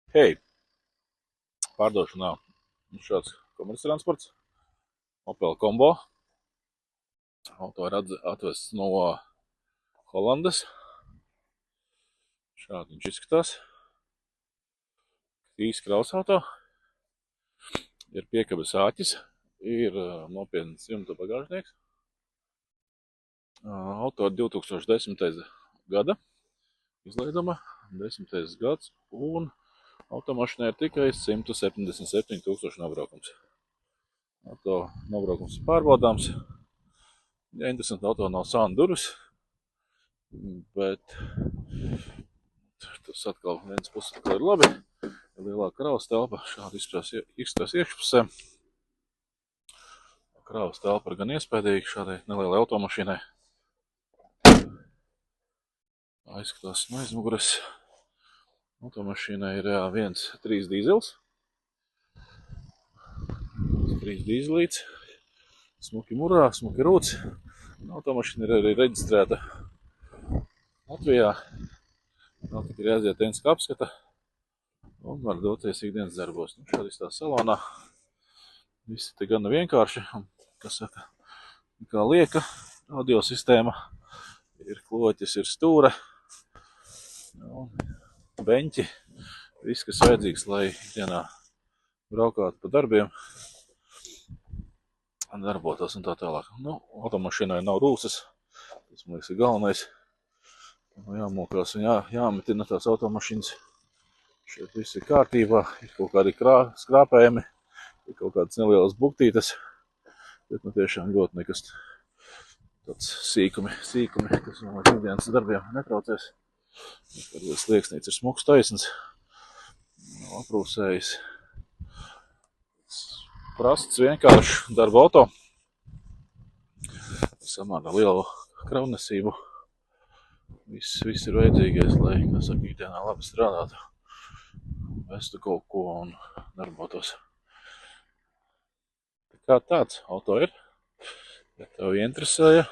Hei, pārdošanā šāds komerctransports, Opel Combo. Auto ir atvests no Holandas. Šādi viņš izskatās. Īsts kraus auto. Ir piekabes āķis, ir nopietns jumta bagāžnieks. Auto ir 2010. gada izlaiduma, 10. gads, un automašīnai ir tikai 177 000 nobraukums. Auto nobraukums ir pārbaudāms. Ja interesanti, auto nav sāna durvis, bet tas atkal viens puses ir labi. Ir lielāka kravas telpa, šādi izskatās iekšpusē. Kravas telpa ir gan iespēdīga šādai nelielai automašīnai. Aizskatās no aizmugures. Automašīnai ir 1.3 dīzels. 3 dīzelīts. Smuki murā, smuki rūts. Automašīna ir arī reģistrēta Latvijā. Nav tikai jāaiziet tehniskā apskata un var doties ikdienas darbos. Šādi izskatās salonā. Visi te gan vienkārši, kas saka, kā lieka audio sistēma. Ir kloķis, ir stūre, beņķi, viss, kas vajadzīgs, lai ikdienā braukātu pa darbiem, darbotos un tā tālāk. Automašīnai nav rūsas, tas, man liekas, ir galvenais. Jāmokās un jāmetina tās automašīnas. Šeit viss ir kārtībā, ir kaut kādi skrāpējumi, ir kaut kādas nelielas buktītes, bet tiešām ļoti nekas tāds sīkumi, kas man liekas ikdienas darbiem netraucēs. Slieksnīts ir smuks taisns, aprūsējis. Prasts, vienkāršs darba auto. Samērā lielu kravnesību. Viss ir vajadzīgais, lai, kā saka, ikdienā labi strādātu. Vestu kaut ko un darbotos. Tā kā tāds auto ir. Ja tev interesēja,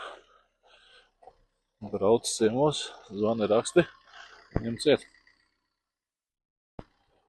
brauc ciemos, zvani, raksti, ņem ciet.